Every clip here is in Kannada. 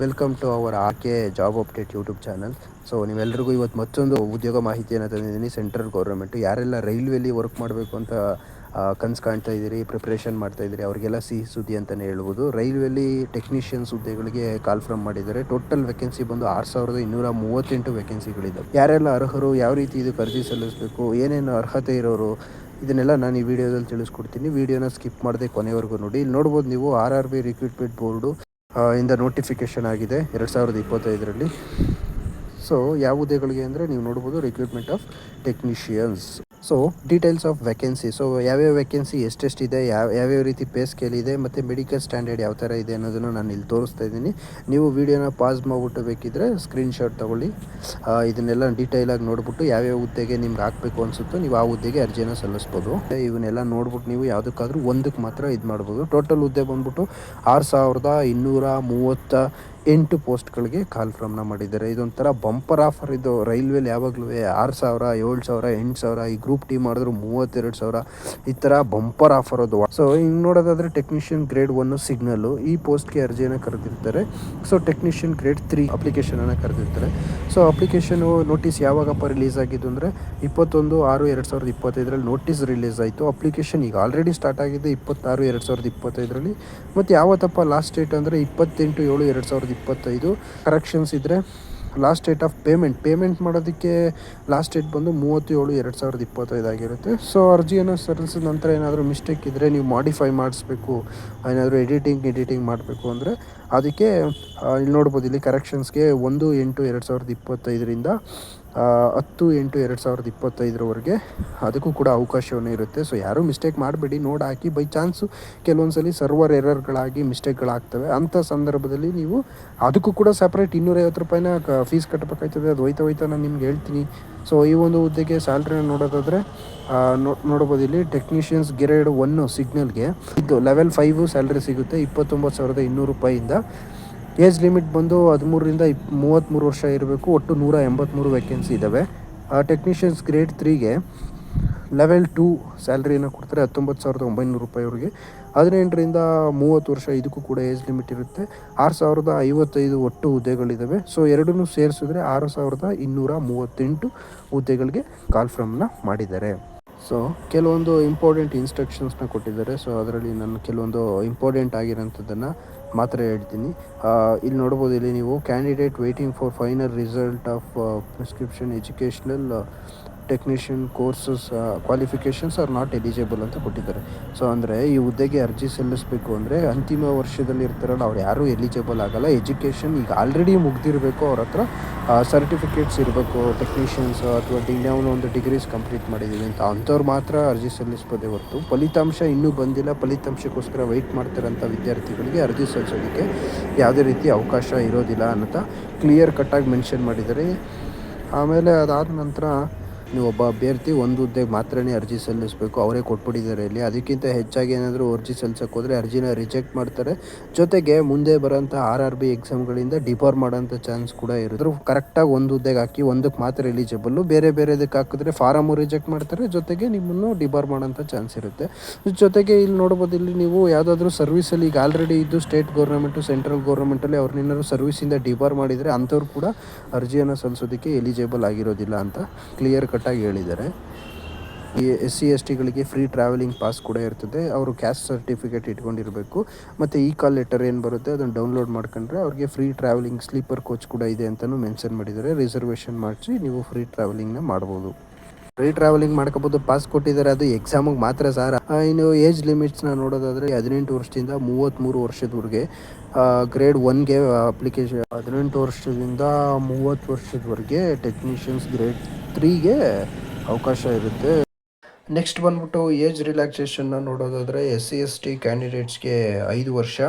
Welcome to our AK job update YouTube channel. So ನೀವೆಲ್ಲರಿಗೂ ಇವತ್ತು ಮತ್ತೊಂದು ಉದ್ಯೋಗ ಮಾಹಿತಿಯನ್ನು ತಂದಿದ್ದೀನಿ. ಸೆಂಟ್ರಲ್ ಗೌರ್ಮೆಂಟು ಯಾರೆಲ್ಲ ರೈಲ್ವೇಲಿ ವರ್ಕ್ ಮಾಡಬೇಕು ಅಂತ ಕನಸು ಕಾಣ್ತಾ ಇದ್ದೀರಿ, ಪ್ರಿಪ್ರೇಷನ್ ಮಾಡ್ತಾ ಇದ್ದೀರಿ, ಅವರಿಗೆಲ್ಲ ಸಿಹಿ ಸುದ್ದಿ ಅಂತಲೇ ಹೇಳ್ಬೋದು. ರೈಲ್ವೇಲಿ ಟೆಕ್ನಿಷಿಯನ್ಸ್ ಹುದ್ದೆಗಳಿಗೆ ಕಾಲ್ ಫ್ರಮ್ ಮಾಡಿದ್ದಾರೆ. ಟೋಟಲ್ ವೇಕೆನ್ಸಿ ಬಂದು 6238 ವೇಕೆನ್ಸಿಗಳಿದ್ದಾವೆ. ಯಾರೆಲ್ಲ ಅರ್ಹರು, ಯಾವ ರೀತಿ ಇದಕ್ಕೆ ಅರ್ಜಿ ಸಲ್ಲಿಸಬೇಕು, ಏನೇನು ಅರ್ಹತೆ ಇರೋರು, ಇದನ್ನೆಲ್ಲ ನಾನು ಈ ವಿಡಿಯೋದಲ್ಲಿ ತಿಳಿಸ್ಕೊಡ್ತೀನಿ. ವಿಡಿಯೋನ ಸ್ಕಿಪ್ ಮಾಡದೆ ಕೊನೆವರೆಗೂ ನೋಡಿ. ಇಲ್ಲಿ ನೋಡ್ಬೋದು ನೀವು RRB ರಿಕ್ರೂಟ್ಮೆಂಟ್ ಬೋರ್ಡು ಇಂದ ನೋಟಿಫಿಕೇಶನ್ ಆಗಿದೆ 2025ರಲ್ಲಿ. ಸೊ ಯಾವ ಹುದ್ದೆಗಳಿಗೆ ಅಂದರೆ ನೀವು ನೋಡ್ಬೋದು, recruitment of technicians. So details of vacancy. So ಯಾವ್ಯಾವ ವೇಕೆನ್ಸಿ ಎಷ್ಟೆಷ್ಟಿದೆ, ಯಾವ್ಯಾವ ರೀತಿ ಪೇ ಸ್ಕೇಲ್ ಇದೆ, ಮತ್ತು ಮೆಡಿಕಲ್ ಸ್ಟ್ಯಾಂಡರ್ಡ್ ಯಾವ ಥರ ಇದೆ ಅನ್ನೋದನ್ನು ನಾನು ಇಲ್ಲಿ ತೋರಿಸ್ತಾ ಇದ್ದೀನಿ. ನೀವು ವಿಡಿಯೋನ ಪಾಸ್ ಮಾಡಿಬಿಟ್ಟು ಬೇಕಿದ್ದರೆ ಸ್ಕ್ರೀನ್ಶಾಟ್ ತೊಗೊಳ್ಳಿ. ಇದನ್ನೆಲ್ಲ ಡೀಟೇಲಾಗಿ ನೋಡ್ಬಿಟ್ಟು ಯಾವ್ಯಾವ ಹುದ್ದೆಗೆ ನಿಮ್ಗೆ ಹಾಕಬೇಕು ಅನಿಸುತ್ತೋ ನೀವು ಆ ಹುದ್ದೆಗೆ ಅರ್ಜಿಯನ್ನು ಸಲ್ಲಿಸ್ಬೋದು. ಇವನ್ನೆಲ್ಲ ನೋಡ್ಬಿಟ್ಟು ನೀವು ಯಾವುದಕ್ಕಾದ್ರೂ ಒಂದಕ್ಕೆ ಮಾತ್ರ ಇದು ಮಾಡ್ಬೋದು. ಟೋಟಲ್ ಹುದ್ದೆ ಬಂದ್ಬಿಟ್ಟು 6238 ಪೋಸ್ಟ್ಗಳಿಗೆ ಕಾಲ್ ಫ್ರಮ್ನ ಮಾಡಿದ್ದಾರೆ. ಇದೊಂಥರ ಬಂಪರ್ ಆಫರ್ ಇದು. ರೈಲ್ವೇಲಿ ಯಾವಾಗಲೂ 6000, 7000, 8000, ಈ ಗ್ರೂಪ್ ಟಿ ಮಾಡಿದ್ರು 32,000, ಈ ಥರ ಬಂಪರ್ ಆಫರ್ ಅದು. ಸೊ ಹಿಂಗೆ ನೋಡೋದಾದರೆ ಟೆಕ್ನಿಷಿಯನ್ ಗ್ರೇಡ್ 1 ಸಿಗ್ನಲ್ಲು ಈ ಪೋಸ್ಟ್ಗೆ ಅರ್ಜಿಯನ್ನು ಕರೆದಿರ್ತಾರೆ. ಸೊ ಟೆಕ್ನಿಷಿಯನ್ ಗ್ರೇಡ್ 3 ಅಪ್ಲಿಕೇಶನನ್ನು ಕರೆದಿರ್ತಾರೆ. ಸೊ ಅಪ್ಲಿಕೇಶನು ನೋಟಿಸ್ ಯಾವಾಗಪ್ಪ ರಿಲೀಸ್ ಆಗಿದ್ದು ಅಂದರೆ 21/6/2025ರಲ್ಲಿ ನೋಟಿಸ್ ರಿಲೀಸ್ ಆಯಿತು. ಅಪ್ಲಿಕೇಶನ್ ಈಗ ಆಲ್ರೆಡಿ ಸ್ಟಾರ್ಟ್ ಆಗಿದೆ 26/6/2025ರಲ್ಲಿ. ಮತ್ತು ಯಾವತ್ತಪ್ಪ ಲಾಸ್ಟ್ ಡೇಟ್ ಅಂದರೆ 28/7/2025. ಕರೆಕ್ಷನ್ಸ್ ಇದ್ದರೆ ಲಾಸ್ಟ್ ಡೇಟ್ ಆಫ್ ಪೇಮೆಂಟ್ ಮಾಡೋದಕ್ಕೆ ಲಾಸ್ಟ್ ಡೇಟ್ ಬಂದು 30/7/2025 ಆಗಿರುತ್ತೆ. ಸೊ ಅರ್ಜಿಯನ್ನು ಸಲ್ಲಿಸಿದ ನಂತರ ಏನಾದರೂ ಮಿಸ್ಟೇಕ್ ಇದ್ದರೆ ನೀವು ಮಾಡಿಫೈ ಮಾಡಿಸ್ಬೇಕು, ಏನಾದರೂ ಎಡಿಟಿಂಗ್ ಮಾಡಬೇಕು ಅಂದರೆ ಅದಕ್ಕೆ ಇಲ್ಲಿ ನೋಡ್ಬೋದು, ಇಲ್ಲಿ ಕರೆಕ್ಷನ್ಸ್ಗೆ 1/8/2025ರಿಂದ 10/8/2025ರವರೆಗೆ ಅದಕ್ಕೂ ಕೂಡ ಅವಕಾಶವೇ ಇರುತ್ತೆ. ಸೊ ಯಾರೂ ಮಿಸ್ಟೇಕ್ ಮಾಡಬೇಡಿ, ನೋಡಿ ಹಾಕಿ. ಬೈ ಚಾನ್ಸು ಕೆಲವೊಂದು ಸಲ ಸರ್ವರ್ ಎರರ್ಗಳಾಗಿ ಮಿಸ್ಟೇಕ್ಗಳಾಗ್ತವೆ. ಅಂಥ ಸಂದರ್ಭದಲ್ಲಿ ನೀವು ಅದಕ್ಕೂ ಕೂಡ ಸಪ್ರೇಟ್ 250 ರೂಪಾಯಿನ ಫೀಸ್ ಕಟ್ಟಬೇಕಾಯ್ತದೆ. ಅದು ಹೋಯ್ತಾ ನಾನು ನಿಮ್ಗೆ ಹೇಳ್ತೀನಿ. ಸೊ ಈ ಒಂದು ಹುದ್ದೆಗೆ ಸ್ಯಾಲ್ರಿನ ನೋಡೋದಾದರೆ ನೋಡ್ಬೋದು, ಇಲ್ಲಿ ಟೆಕ್ನಿಷಿಯನ್ಸ್ ಗ್ರೇಡ್ 1 ಸಿಗ್ನಲ್ಗೆ ಇದು ಲೆವೆಲ್ 5 ಸ್ಯಾಲ್ರಿ ಸಿಗುತ್ತೆ 29,200 ರೂಪಾಯಿಯಿಂದ. ಏಜ್ ಲಿಮಿಟ್ ಬಂದು 13ರಿಂದ 33 ವರ್ಷ ಇರಬೇಕು. ಒಟ್ಟು 183 ವೇಕೆನ್ಸಿ ಇದ್ದಾವೆ. ಟೆಕ್ನಿಷಿಯನ್ಸ್ ಗ್ರೇಡ್ 3ಗೆ ಲೆವೆಲ್ 2 ಸ್ಯಾಲ್ರಿಯನ್ನು ಕೊಡ್ತಾರೆ 19,900 ರೂಪಾಯಿವರೆಗೆ. 18ರಿಂದ 30 ವರ್ಷ, ಇದಕ್ಕೂ ಕೂಡ ಏಜ್ ಲಿಮಿಟ್ ಇರುತ್ತೆ. 6,055 ಒಟ್ಟು ಹುದ್ದೆಗಳಿದ್ದಾವೆ. ಸೊ ಎರಡನ್ನೂ ಸೇರಿಸಿದ್ರೆ 6,238 ಹುದ್ದೆಗಳಿಗೆ ಕಾಲ್ ಫ್ರಮ್ನ ಮಾಡಿದ್ದಾರೆ. ಸೊ ಕೆಲವೊಂದು ಇಂಪಾರ್ಟೆಂಟ್ ಇನ್ಸ್ಟ್ರಕ್ಷನ್ಸ್ನ ಕೊಟ್ಟಿದ್ದಾರೆ. ಸೊ ಅದರಲ್ಲಿ ನಾನು ಕೆಲವೊಂದು ಇಂಪಾರ್ಟೆಂಟ್ ಆಗಿರೋಂಥದ್ದನ್ನು ಮಾತ್ರ ಹೇಳ್ತೀನಿ. ಇಲ್ಲಿ ನೋಡ್ಬೋದು, ಇಲ್ಲಿ ನೀವು candidate waiting for final result of prescription educational technician courses qualifications are not eligible ಅಂತ ಕೊಟ್ಟಿದ್ದಾರೆ. ಸೊ ಅಂದರೆ ಈ ಹುದ್ದೆಗೆ ಅರ್ಜಿ ಸಲ್ಲಿಸಬೇಕು ಅಂದರೆ ಅಂತಿಮ ವರ್ಷದಲ್ಲಿ ಇರ್ತಾರಲ್ಲ ಅವ್ರು ಯಾರೂ ಎಲಿಜಿಬಲ್ ಆಗಲ್ಲ. ಎಜುಕೇಷನ್ ಈಗ ಆಲ್ರೆಡಿ ಮುಗ್ದಿರಬೇಕು, ಅವ್ರ ಹತ್ರ ಸರ್ಟಿಫಿಕೇಟ್ಸ್ ಇರಬೇಕು, ಟೆಕ್ನಿಷಿಯನ್ಸ್ ಅಥವಾ ಒಂದು ಡಿಗ್ರೀಸ್ ಕಂಪ್ಲೀಟ್ ಮಾಡಿದ್ದೀವಿ ಅಂತ ಅಂಥವ್ರು ಮಾತ್ರ ಅರ್ಜಿ ಸಲ್ಲಿಸ್ಬೋದೇ ಹೊರತು ಫಲಿತಾಂಶ ಇನ್ನೂ ಬಂದಿಲ್ಲ, ಫಲಿತಾಂಶಕ್ಕೋಸ್ಕರ ವೆಯ್ಟ್ ಮಾಡ್ತಿರೋಂಥ ವಿದ್ಯಾರ್ಥಿಗಳಿಗೆ ಅರ್ಜಿ ಸಲ್ಲಿಸೋದಕ್ಕೆ ಯಾವುದೇ ರೀತಿ ಅವಕಾಶ ಇರೋದಿಲ್ಲ ಅಂತ ಕ್ಲಿಯರ್ ಕಟ್ಟಾಗಿ ಮೆನ್ಷನ್ ಮಾಡಿದ್ದಾರೆ. ಆಮೇಲೆ ಅದಾದ ನಂತರ ನೀವು ಒಬ್ಬ ಅಭ್ಯರ್ಥಿ ಒಂದು ಹುದ್ದೆಗೆ ಮಾತ್ರನೇ ಅರ್ಜಿ ಸಲ್ಲಿಸಬೇಕು, ಅವರೇ ಕೊಟ್ಬಿಟ್ಟಿದ್ದಾರೆ ಇಲ್ಲಿ. ಅದಕ್ಕಿಂತ ಹೆಚ್ಚಾಗಿ ಏನಾದರೂ ಅರ್ಜಿ ಸಲ್ಲಿಸೋಕೆ ಹೋದರೆ ಅರ್ಜಿನ ರಿಜೆಕ್ಟ್ ಮಾಡ್ತಾರೆ. ಜೊತೆಗೆ ಮುಂದೆ ಬರೋಂಥ RRB ಎಕ್ಸಾಮ್ಗಳಿಂದ ಡಿಬಾರ್ ಮಾಡೋಂಥ ಚಾನ್ಸ್ ಕೂಡ ಇರುತ್ತೆ. ಕರೆಕ್ಟಾಗಿ ಒಂದು ಹುದ್ದೆಗೆ ಹಾಕಿ ಒಂದಕ್ಕೆ ಮಾತ್ರ ಎಲಿಜಿಬಲ್ಲು, ಬೇರೆದಕ್ಕೆ ಹಾಕಿದ್ರೆ ಫಾರಮು ರಿಜೆಕ್ಟ್ ಮಾಡ್ತಾರೆ, ಜೊತೆಗೆ ನಿಮ್ಮನ್ನು ಡಿಬಾರ್ ಮಾಡೋಂಥ ಚಾನ್ಸ್ ಇರುತ್ತೆ. ಜೊತೆಗೆ ಇಲ್ಲಿ ನೋಡ್ಬೋದು, ಇಲ್ಲಿ ನೀವು ಯಾವುದಾದ್ರೂ ಸರ್ವಿಸಲ್ಲಿ ಈಗ ಆಲ್ರೆಡಿ ಇದ್ದು ಸ್ಟೇಟ್ ಗೌರ್ಮೆಂಟು ಸೆಂಟ್ರಲ್ ಗೌರ್ಮೆಂಟಲ್ಲಿ ಅವ್ರನ್ನೇನಾದ್ರು ಸರ್ವಿಸಿಂದ ಡಿಬಾರ್ ಮಾಡಿದರೆ ಅಂಥವ್ರು ಕೂಡ ಅರ್ಜಿಯನ್ನು ಸಲ್ಲಿಸೋದಕ್ಕೆ ಎಲಿಜಿಬಲ್ ಆಗಿರೋದಿಲ್ಲ ಅಂತ ಕ್ಲಿಯರ್ ಕಟ್ಟಾಗಿ ಹೇಳಿದ್ದಾರೆ. ಈ SC STಗಳಿಗೆ ಫ್ರೀ ಟ್ರಾವೆಲಿಂಗ್ ಪಾಸ್ ಕೂಡ ಇರ್ತದೆ. ಅವರು ಕ್ಯಾಸ್ಟ್ ಸರ್ಟಿಫಿಕೇಟ್ ಇಟ್ಕೊಂಡಿರಬೇಕು. ಮತ್ತು ಕಾಲ್ ಲೆಟರ್ ಏನು ಬರುತ್ತೆ ಅದನ್ನು ಡೌನ್ಲೋಡ್ ಮಾಡ್ಕೊಂಡ್ರೆ ಅವ್ರಿಗೆ ಫ್ರೀ ಟ್ರಾವೆಲಿಂಗ್ ಸ್ಲೀಪರ್ ಕೋಚ್ ಕೂಡ ಇದೆ ಅಂತಲೂ ಮೆನ್ಷನ್ ಮಾಡಿದ್ದಾರೆ. ರಿಸರ್ವೇಷನ್ ಮಾಡಿಸಿ ನೀವು ಫ್ರೀ ಟ್ರಾವೆಲಿಂಗ್ನ ಮಾಡ್ಬೋದು. ಫ್ರೀ ಟ್ರಾವೆಲಿಂಗ್ ಮಾಡ್ಕೋಬೋದು. ಪಾಸ್ ಕೊಟ್ಟಿದ್ದಾರೆ, ಅದು ಎಕ್ಸಾಮಿಗೆ ಮಾತ್ರ ಸರ್. ಇನ್ನು ಏಜ್ ಲಿಮಿಟ್ಸ್ನ ನೋಡೋದಾದರೆ 18 ವರ್ಷದಿಂದ 33 ವರ್ಷದವರೆಗೆ ಗ್ರೇಡ್ 1ಗೆ ಅಪ್ಲಿಕೇಶನ್, 18 ವರ್ಷದಿಂದ 30 ವರ್ಷದವರೆಗೆ ಟೆಕ್ನಿಷಿಯನ್ಸ್ ಗ್ರೇಡ್ 3ಗೆ ಅವಕಾಶ ಇರುತ್ತೆ. ನೆಕ್ಸ್ಟ್ ಬಂದ್ಬಿಟ್ಟು ಏಜ್ ರಿಲ್ಯಾಕ್ಸೇಷನ್ನ ನೋಡೋದಾದರೆ SC ST ಕ್ಯಾಂಡಿಡೇಟ್ಸ್ಗೆ 5 ವರ್ಷ,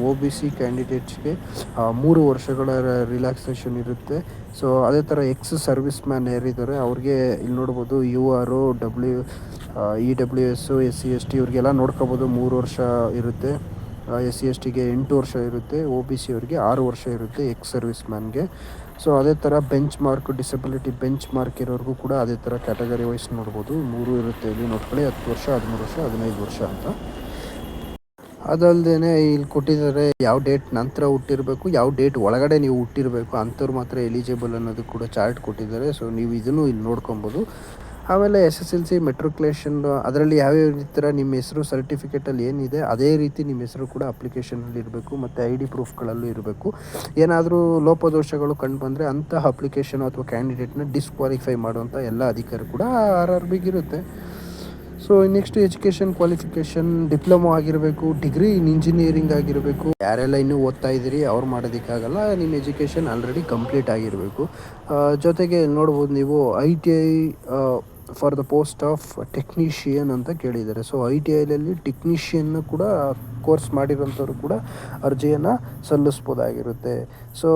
OBC ಕ್ಯಾಂಡಿಡೇಟ್ಸ್ಗೆ 3 ವರ್ಷಗಳ ರಿಲ್ಯಾಕ್ಸೇಷನ್ ಇರುತ್ತೆ. ಸೊ ಅದೇ ಥರ ಸರ್ವಿಸ್ ಮ್ಯಾನ್ ಯಾರಿದ್ದಾರೆ ಅವ್ರಿಗೆ ಇಲ್ಲಿ ನೋಡ್ಬೋದು UR, EWS, SC ST ಇವ್ರಿಗೆಲ್ಲ ನೋಡ್ಕೋಬೋದು 3 ವರ್ಷ ಇರುತ್ತೆ. SC STಗೆ 8 ವರ್ಷ ಇರುತ್ತೆ. OBC ಅವರಿಗೆ 6 ವರ್ಷ ಇರುತ್ತೆ ಸರ್ವಿಸ್ ಮ್ಯಾನ್ಗೆ. ಸೊ ಅದೇ ಥರ benchmark, disability benchmark ಇರೋರಿಗೂ ಕೂಡ ಅದೇ ಥರ ಕ್ಯಾಟಗರಿ ವೈಸ್ ನೋಡ್ಬೋದು 3 ಇರುತ್ತೆ. ಇಲ್ಲಿ ನೋಡ್ಕೊಳ್ಳಿ, 10 ವರ್ಷ, 13 ವರ್ಷ, 15 ವರ್ಷ ಅಂತ. ಅದಲ್ಲದೆ ಇಲ್ಲಿ ಕೊಟ್ಟಿದ್ದಾರೆ ಯಾವ ಡೇಟ್ ನಂತರ ಹುಟ್ಟಿರಬೇಕು, ಯಾವ ಡೇಟ್ ಒಳಗಡೆ ನೀವು ಹುಟ್ಟಿರಬೇಕು ಅಂಥವ್ರು ಮಾತ್ರ ಎಲಿಜಿಬಲ್ ಅನ್ನೋದು ಕೂಡ ಚಾರ್ಟ್ ಕೊಟ್ಟಿದ್ದಾರೆ. ಸೊ ನೀವು ಇದನ್ನು ಇಲ್ಲಿ ನೋಡ್ಕೊಬೋದು. ಆಮೇಲೆ SSLC ಮೆಟ್ರಿಕ್ಯುಲೇಷನ್ ಅದರಲ್ಲಿ ಯಾವ್ಯಾವ ಥರ ನಿಮ್ಮ ಹೆಸರು ಸರ್ಟಿಫಿಕೇಟಲ್ಲಿ ಏನಿದೆ ಅದೇ ರೀತಿ ನಿಮ್ಮ ಹೆಸರು ಕೂಡ ಅಪ್ಲಿಕೇಶನಲ್ಲಿ ಇರಬೇಕು, ಮತ್ತು ID ಪ್ರೂಫ್ಗಳಲ್ಲೂ ಇರಬೇಕು. ಏನಾದರೂ ಲೋಪದೋಷಗಳು ಕಂಡು ಬಂದರೆ ಅಂತಹ ಅಪ್ಲಿಕೇಶನ್ ಅಥವಾ ಕ್ಯಾಂಡಿಡೇಟ್ನ ಡಿಸ್ಕ್ವಾಲಿಫೈ ಮಾಡುವಂಥ ಎಲ್ಲ ಅಧಿಕಾರ ಕೂಡ RRBಗೆ ಇರುತ್ತೆ. So next education qualification diploma ಆಗಿರಬೇಕು, ಡಿಗ್ರಿ ಇನ್ ಇಂಜಿನಿಯರಿಂಗ್ ಆಗಿರಬೇಕು. ಯಾರೆಲ್ಲ ಇನ್ನೂ ಓದ್ತಾ ಇದ್ದೀರಿ ಅವ್ರು ಮಾಡೋದಕ್ಕಾಗಲ್ಲ, ನಿಮ್ಮ ಎಜುಕೇಷನ್ ಆಲ್ರೆಡಿ ಕಂಪ್ಲೀಟ್ ಆಗಿರಬೇಕು. ಜೊತೆಗೆ ನೋಡ್ಬೋದು ನೀವು ITI for the post of technician ಅಂತ ಕೇಳಿದ್ದಾರೆ. ಸೊ ITIಯಲ್ಲಿ ಟೆಕ್ನಿಷಿಯನ್ ಕೂಡ ಕೋರ್ಸ್ ಮಾಡಿರೋಂಥವ್ರು ಕೂಡ ಅರ್ಜಿಯನ್ನು ಸಲ್ಲಿಸ್ಬೋದಾಗಿರುತ್ತೆ. ಸೊ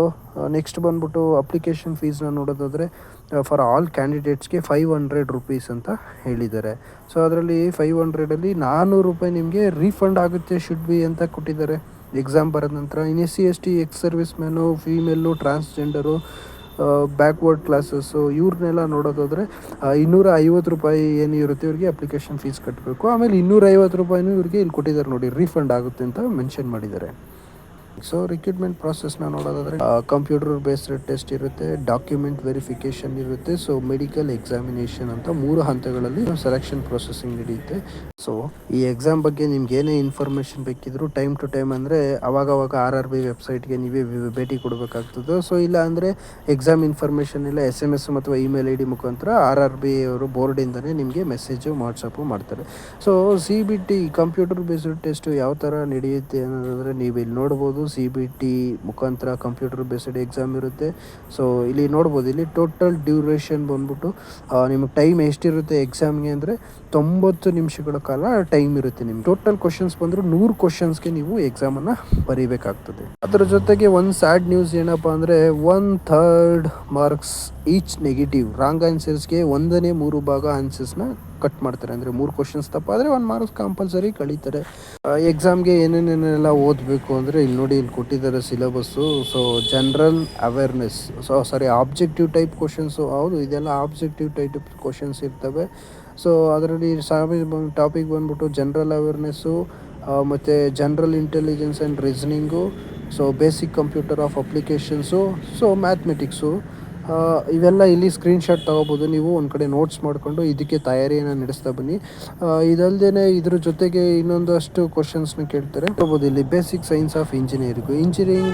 ನೆಕ್ಸ್ಟ್ ಬಂದ್ಬಿಟ್ಟು ಅಪ್ಲಿಕೇಶನ್ ಫೀಸ್ನ ನೋಡೋದಾದರೆ ಫಾರ್ ಆಲ್ ಕ್ಯಾಂಡಿಡೇಟ್ಸ್ಗೆ 500 ರೂಪೀಸ್ ಅಂತ ಹೇಳಿದ್ದಾರೆ. ಸೊ ಅದರಲ್ಲಿ 500ಅಲ್ಲಿ 400 ರೂಪಾಯಿ ನಿಮಗೆ ರೀಫಂಡ್ ಆಗುತ್ತೆ ಶುಡ್ ಬಿ ಅಂತ ಕೊಟ್ಟಿದ್ದಾರೆ ಎಕ್ಸಾಮ್ ಬರೋದ ನಂತರ. ಇನ್ನು SC ST ex service man, female, transgender, backward classes ಇವ್ರನ್ನೆಲ್ಲ ನೋಡೋದಾದರೆ 250 ರೂಪಾಯಿ ಏನು ಇರುತ್ತೆ ಇವ್ರಿಗೆ ಅಪ್ಲಿಕೇಶನ್ ಫೀಸ್ ಕಟ್ಟಬೇಕು. ಆಮೇಲೆ 250 ರೂಪಾಯಿನೂ ಇವ್ರಿಗೆ ಇಲ್ಲಿ ಕೊಟ್ಟಿದ್ದಾರೆ ನೋಡಿ, ರೀಫಂಡ್ ಆಗುತ್ತೆ ಅಂತ ಮೆನ್ಷನ್ ಮಾಡಿದ್ದಾರೆ. ಸೊ ರಿಕ್ರೂಟ್ಮೆಂಟ್ ಪ್ರಾಸೆಸ್ನ ನೋಡೋದಾದರೆ ಕಂಪ್ಯೂಟರ್ ಬೇಸ್ಡ್ ಟೆಸ್ಟ್ ಇರುತ್ತೆ, ಡಾಕ್ಯುಮೆಂಟ್ ವೆರಿಫಿಕೇಷನ್ ಇರುತ್ತೆ, ಸೊ ಮೆಡಿಕಲ್ ಎಕ್ಸಾಮಿನೇಷನ್ ಅಂತ 3 ಹಂತಗಳಲ್ಲಿ ಸೆಲೆಕ್ಷನ್ ಪ್ರೊಸೆಸಿಂಗ್ ನಡೆಯುತ್ತೆ. ಸೊ ಈ ಎಕ್ಸಾಮ್ ಬಗ್ಗೆ ನಿಮ್ಗೆ ಏನೇ ಇನ್ಫಾರ್ಮೇಷನ್ ಬೇಕಿದ್ರು ಟೈಮ್ ಟು ಟೈಮ್ ಅಂದರೆ ಅವಾಗವಾಗ RRB ವೆಬ್ಸೈಟ್ಗೆ ನೀವೇ ಭೇಟಿ ಕೊಡಬೇಕಾಗ್ತದೆ. ಸೊ ಇಲ್ಲ ಅಂದರೆ ಎಕ್ಸಾಮ್ ಇನ್ಫಾರ್ಮೇಷನ್ ಎಲ್ಲ SMS ಅಥವಾ ಇಮೇಲ್ ID ಮುಖಾಂತರ RRB ಅವರು ಬೋರ್ಡಿಂದನೇ ನಿಮಗೆ ಮೆಸೇಜು ವಾಟ್ಸಪ್ಪು ಮಾಡ್ತಾರೆ. So CBT computer based test ಯಾವ ಥರ ನಡೆಯುತ್ತೆ ಅನ್ನೋದಾದರೆ ನೀವು ಇಲ್ಲಿ ನೋಡ್ಬೋದು. CBT ಮುಖಾಂತರ ಕಂಪ್ಯೂಟರ್ ಬೇಸ್ಡ್ ಎಕ್ಸಾಮ್ ಇರುತ್ತೆ. ಸೊ ಇಲ್ಲಿ ನೋಡ್ಬೋದು, ಇಲ್ಲಿ ಟೋಟಲ್ ಡ್ಯೂರೇಷನ್ ಬಂದ್ಬಿಟ್ಟು ನಿಮಗೆ ಟೈಮ್ ಎಷ್ಟಿರುತ್ತೆ ಎಕ್ಸಾಮ್ಗೆ ಅಂದರೆ 90 ನಿಮಿಷಗಳ ಕಾಲ ಟೈಮ್ ಇರುತ್ತೆ ನಿಮ್ಗೆ. ಟೋಟಲ್ ಕ್ವಶನ್ಸ್ ಬಂದರೂ 100 ಕ್ವಶನ್ಸ್ಗೆ ನೀವು ಎಕ್ಸಾಮನ್ನು ಬರೀಬೇಕಾಗ್ತದೆ. ಅದರ ಜೊತೆಗೆ ಒಂದು ಸ್ಯಾಡ್ ನ್ಯೂಸ್ ಏನಪ್ಪ ಅಂದರೆ 1/3 ಮಾರ್ಕ್ಸ್ ಈಚ್ ನೆಗೆಟಿವ್. ರಾಂಗ್ ಆನ್ಸರ್ಸ್ಗೆ 1/3 ಭಾಗ ಆನ್ಸರ್ಸ್ನ ಕಟ್ ಮಾಡ್ತಾರೆ. ಅಂದರೆ 3 ಕ್ವಶನ್ಸ್ ತಪ್ಪಾದರೆ 1 ಮಾರ್ಕ್ಸ್ ಕಂಪಲ್ಸರಿ ಕಳೀತಾರೆ. ಎಕ್ಸಾಮ್ಗೆ ಏನೇನೆಲ್ಲ ಓದಬೇಕು ಅಂದರೆ ಇಲ್ಲಿ ನೋಡಿ, ಇಲ್ಲಿ ಕೊಟ್ಟಿದ್ದಾರೆ syllabus. So general awareness, objective type questions, ಹೌದು ಇದೆಲ್ಲ ಆಬ್ಜೆಕ್ಟಿವ್ ಟೈಪ್ ಕ್ವಶನ್ಸ್ ಇರ್ತವೆ. ಸೊ ಅದರಲ್ಲಿ ಟಾಪಿಕ್ ಬಂದ್ಬಿಟ್ಟು ಜನರಲ್ ಅವೇರ್ನೆಸ್ಸು, ಮತ್ತು general intelligence and reasoning, so basic computer of applications, so mathematics, ಇವೆಲ್ಲ ಇಲ್ಲಿ ಸ್ಕ್ರೀನ್ಶಾಟ್ ತೊಗೋಬೋದು ನೀವು. ಒಂದು ಕಡೆ ನೋಟ್ಸ್ ಮಾಡಿಕೊಂಡು ಇದಕ್ಕೆ ತಯಾರಿಯನ್ನು ನಡೆಸ್ತಾ ಬನ್ನಿ. ಇದಲ್ಲದೆ ಇದ್ರ ಜೊತೆಗೆ ಇನ್ನೊಂದಷ್ಟು ಕ್ವಶನ್ಸ್ನ ಕೇಳ್ತಾರೆ. ತೊಗೋಬೋದು ಇಲ್ಲಿ basic science of engineering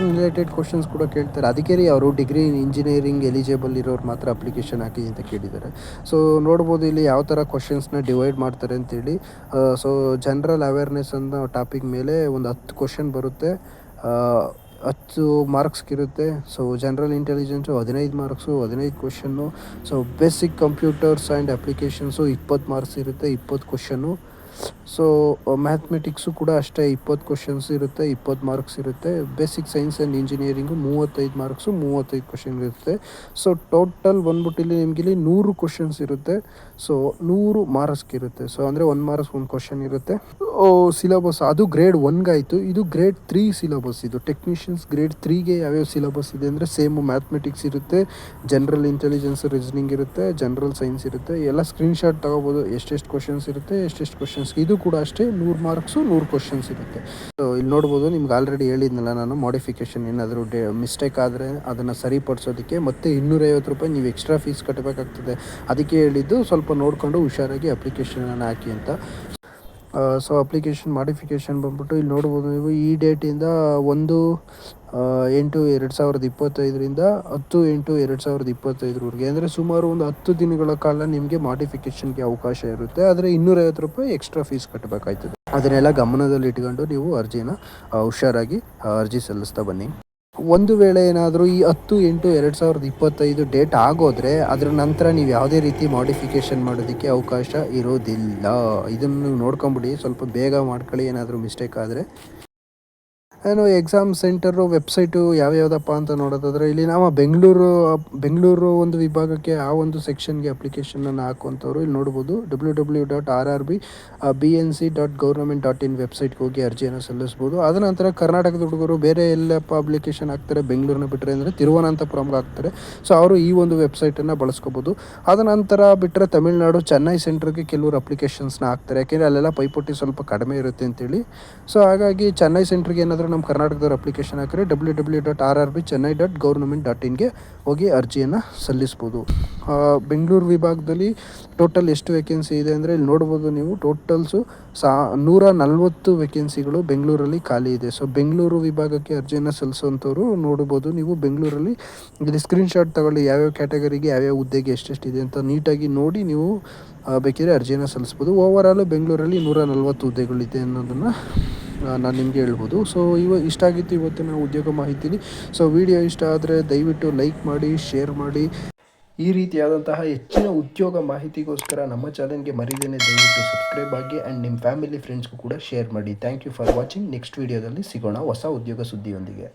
related questions ಕೂಡ ಕೇಳ್ತಾರೆ. ಅದಕ್ಕೆ ಅವರು ಡಿಗ್ರಿ ಇನ್ ಇಂಜಿನಿಯರಿಂಗ್ ಎಲಿಜಿಬಲ್ ಇರೋರು ಮಾತ್ರ ಅಪ್ಲಿಕೇಶನ್ ಹಾಕಿ ಅಂತ ಕೇಳಿದ್ದಾರೆ. ಸೊ ನೋಡ್ಬೋದು ಇಲ್ಲಿ ಯಾವ ಥರ ಕ್ವಶನ್ಸ್ನ ಡಿವೈಡ್ ಮಾಡ್ತಾರೆ ಅಂತೇಳಿ. ಸೊ ಜನರಲ್ ಅವೇರ್ನೆಸ್ ಅನ್ನೋ ಟಾಪಿಕ್ ಮೇಲೆ ಒಂದು 10 ಕ್ವಶನ್ ಬರುತ್ತೆ, 10 ಮಾರ್ಕ್ಸ್ಗಿರುತ್ತೆ. So general intelligence 15 marks, 15 question. So basic computers and applications 20 marks ಇರುತ್ತೆ, 20 ಕ್ವಶನ್ನು. ಸೊ ಮ್ಯಾಥಮೆಟಿಕ್ಸು ಕೂಡ ಅಷ್ಟೇ 20 ಕ್ವಶನ್ಸ್ ಇರುತ್ತೆ, 20 ಮಾರ್ಕ್ಸ್ ಇರುತ್ತೆ. Basic science and engineering 35 marks, 35 question ಇರುತ್ತೆ. ಸೊ ಟೋಟಲ್ ಬಂದ್ಬಿಟ್ಟು ಇಲ್ಲಿ ನಿಮಗೆ 100 ಕ್ವಶನ್ಸ್ ಇರುತ್ತೆ. ಸೊ 100 ಮಾರ್ಕ್ಸ್ಗೆ ಇರುತ್ತೆ. ಸೊ ಅಂದರೆ 1 ಮಾರ್ಕ್ಸ್ 1 ಕ್ವಶನ್ ಇರುತ್ತೆ. ಸಿಲೆಬಸ್ ಅದು ಗ್ರೇಡ್ 1ಗೆ ಆಯಿತು. ಇದು ಗ್ರೇಡ್ 3 ಸಿಲೆಬಸ್. ಇದು ಟೆಕ್ನಿಷಿಯನ್ಸ್ ಗ್ರೇಡ್ 3ಗೆ ಯಾವ್ಯಾವ ಸಿಲೆಬಸ್ ಇದೆ ಅಂದರೆ ಸೇಮು ಮ್ಯಾಥಮೆಟಿಕ್ಸ್ ಇರುತ್ತೆ, ಜನರಲ್ ಇಂಟೆಲಿಜೆನ್ಸ್ ರೀಸನಿಂಗ್ ಇರುತ್ತೆ, ಜನರಲ್ ಸೈನ್ಸ್ ಇರುತ್ತೆ. ಎಲ್ಲ ಸ್ಕ್ರೀನ್ಶಾಟ್ ತೊಗೋಬೋದು, ಎಷ್ಟೆಷ್ಟು ಕ್ವಶನ್ಸ್ ಇರುತ್ತೆ, ಎಷ್ಟೆಷ್ಟು ಕ್ವಶನ್ಸ್. ಇದು ಕೂಡ ಅಷ್ಟೇ 100 ಮಾರ್ಕ್ಸು, 100 ಕ್ವಶನ್ಸ್ ಇರುತ್ತೆ. ಸೊ ಇಲ್ಲಿ ನೋಡ್ಬೋದು, ನಿಮ್ಗೆ ಆಲ್ರೆಡಿ ಹೇಳಿದ್ನಲ್ಲ ನಾನು, ಮಾಡಿಫಿಕೇಷನ್ ಏನಾದರೂ ಮಿಸ್ಟೇಕ್ ಆದರೆ ಅದನ್ನು ಸರಿಪಡಿಸೋದಕ್ಕೆ ಮತ್ತೆ 250 ರೂಪಾಯಿ ನೀವು ಎಕ್ಸ್ಟ್ರಾ ಫೀಸ್ ಕಟ್ಟಬೇಕಾಗ್ತದೆ. ಅದಕ್ಕೆ ಹೇಳಿದ್ದು ಸ್ವಲ್ಪ ನೋಡಿಕೊಂಡು ಹುಷಾರಾಗಿ ಅಪ್ಲಿಕೇಶನನ್ನು ಹಾಕಿ ಅಂತ. ಸೊ ಅಪ್ಲಿಕೇಶನ್ ಮಾಡಿಫಿಕೇಷನ್ ಬಂದ್ಬಿಟ್ಟು ಇಲ್ಲಿ ನೋಡ್ಬೋದು ನೀವು, ಈ ಡೇಟಿಂದ 1/8/2025ರಿಂದ 10/8/2025ವರೆಗೆ, ಅಂದರೆ ಸುಮಾರು ಒಂದು 10 ದಿನಗಳ ಕಾಲ ನಿಮಗೆ ಮಾಡಿಫಿಕೇಷನ್ಗೆ ಅವಕಾಶ ಇರುತ್ತೆ. ಆದರೆ 250 ರೂಪಾಯಿ ಎಕ್ಸ್ಟ್ರಾ ಫೀಸ್ ಕಟ್ಟಬೇಕಾಯ್ತದೆ. ಅದನ್ನೆಲ್ಲ ಗಮನದಲ್ಲಿ ಇಟ್ಕೊಂಡು ನೀವು ಅರ್ಜಿನ ಹುಷಾರಾಗಿ ಅರ್ಜಿ ಸಲ್ಲಿಸ್ತಾ ಬನ್ನಿ. ಒಂದು ವೇಳೆ ಏನಾದರೂ ಈ 10/8/2025 ಡೇಟ್ ಆಗೋದ್ರೆ ಅದರ ನಂತರ ನೀವು ಯಾವುದೇ ರೀತಿ ಮಾಡಿಫಿಕೇಷನ್ ಮಾಡೋದಕ್ಕೆ ಅವಕಾಶ ಇರೋದಿಲ್ಲ. ಇದನ್ನು ನೋಡ್ಕೊಂಬಿಡಿ, ಸ್ವಲ್ಪ ಬೇಗ ಮಾಡ್ಕೊಳ್ಳಿ ಏನಾದರೂ ಮಿಸ್ಟೇಕ್ ಆದರೆ. ಏನು ಎಕ್ಸಾಮ್ ಸೆಂಟರು ವೆಬ್ಸೈಟು ಯಾವ್ಯಾವುದಪ್ಪ ಅಂತ ನೋಡೋದಾದರೆ ಇಲ್ಲಿ ನಾವು ಬೆಂಗಳೂರು ಒಂದು ವಿಭಾಗಕ್ಕೆ ಆ ಒಂದು ಸೆಕ್ಷನ್ಗೆ ಅಪ್ಲಿಕೇಶನನ್ನು ಹಾಕುವಂಥವ್ರು ಇಲ್ಲಿ ನೋಡ್ಬೋದು www.rrbnc.government.in ವೆಬ್ಸೈಟ್ಗೆ ಹೋಗಿ ಅರ್ಜಿಯನ್ನು ಸಲ್ಲಿಸ್ಬೋದು. ಅದ ನಂತರ ಕರ್ನಾಟಕದ ಹುಡುಗರು ಬೇರೆ ಎಲ್ಲಪ್ಪ ಅಪ್ಲಿಕೇಶನ್ ಹಾಕ್ತಾರೆ ಬೆಂಗಳೂರನ್ನ ಬಿಟ್ಟರೆ ಅಂದರೆ ತಿರುವನಂತಪುರಂಗೆ ಹಾಕ್ತಾರೆ. ಸೊ ಅವರು ಈ ಒಂದು ವೆಬ್ಸೈಟನ್ನು ಬಳಸ್ಕೋಬೋದು. ಅದ ನಂತರ ಬಿಟ್ಟರೆ ತಮಿಳುನಾಡು ಚೆನ್ನೈ ಸೆಂಟ್ರಿಗೆ ಕೆಲವರು ಅಪ್ಲಿಕೇಶನ್ಸ್ನ ಹಾಕ್ತಾರೆ, ಯಾಕೆಂದರೆ ಅಲ್ಲೆಲ್ಲ ಪೈಪೋಟಿ ಸ್ವಲ್ಪ ಕಡಿಮೆ ಇರುತ್ತೆ ಅಂತೇಳಿ. ಸೊ ಹಾಗಾಗಿ ಚೆನ್ನೈ ಸೆಂಟ್ರಿಗೆ ಏನಾದರೂ ನಮ್ಮ ಕರ್ನಾಟಕದವ್ರು ಅಪ್ಲಿಕೇಶನ್ ಹಾಕಿದ್ರೆ www.rrbchennai.government.inಗೆ ಹೋಗಿ ಅರ್ಜಿಯನ್ನು ಸಲ್ಲಿಸ್ಬೋದು. ಬೆಂಗಳೂರು ವಿಭಾಗದಲ್ಲಿ ಟೋಟಲ್ ಎಷ್ಟು ವೇಕೆನ್ಸಿ ಇದೆ ಅಂದರೆ ಇಲ್ಲಿ ನೋಡ್ಬೋದು ನೀವು, ಟೋಟಲ್ಸು 140 ವೇಕೆನ್ಸಿಗಳು ಬೆಂಗಳೂರಲ್ಲಿ ಖಾಲಿ ಇದೆ. ಸೊ ಬೆಂಗಳೂರು ವಿಭಾಗಕ್ಕೆ ಅರ್ಜಿಯನ್ನು ಸಲ್ಲಿಸುವಂಥವ್ರು ನೋಡ್ಬೋದು ನೀವು ಬೆಂಗಳೂರಲ್ಲಿ. ಇಲ್ಲಿ ಸ್ಕ್ರೀನ್ಶಾಟ್ ತಗೊಳ್ಳಿ, ಯಾವ್ಯಾವ ಕ್ಯಾಟಗರಿಗೆ ಯಾವ್ಯಾವ ಹುದ್ದೆಗೆ ಎಷ್ಟೆಷ್ಟಿದೆ ಅಂತ ನೀಟಾಗಿ ನೋಡಿ ನೀವು ಬೇಕಿದ್ರೆ ಅರ್ಜಿಯನ್ನು ಸಲ್ಲಿಸ್ಬೋದು. ಓವರಾಲು ಬೆಂಗಳೂರಲ್ಲಿ 140 ಹುದ್ದೆಗಳಿದೆ ಅನ್ನೋದನ್ನು ನಾನು ನಿಮಗೆ ಹೇಳ್ಬೋದು. ಸೊ ಇಷ್ಟ ಆಗಿತ್ತು ಇವತ್ತಿನ ಉದ್ಯೋಗ ಮಾಹಿತಿಲಿ. ಸೊ ವಿಡಿಯೋ ಇಷ್ಟ ಆದರೆ ದಯವಿಟ್ಟು ಲೈಕ್ ಮಾಡಿ, ಶೇರ್ ಮಾಡಿ. ಈ ರೀತಿಯಾದಂತಹ ಹೆಚ್ಚಿನ ಉದ್ಯೋಗ ಮಾಹಿತಿಗೋಸ್ಕರ ನಮ್ಮ ಚಾನಲ್ಗೆ ಮರಿದೇನೆ ದಯವಿಟ್ಟು ಸಬ್ಸ್ಕ್ರೈಬ್ ಆಗಿ ಆ್ಯಂಡ್ ನಿಮ್ಮ ಫ್ಯಾಮಿಲಿ ಫ್ರೆಂಡ್ಸ್ಗೂ ಕೂಡ ಶೇರ್ ಮಾಡಿ. Thank you for watching. Next ವಿಡಿಯೋದಲ್ಲಿ ಸಿಗೋಣ ಹೊಸ ಉದ್ಯೋಗ ಸುದ್ದಿಯೊಂದಿಗೆ.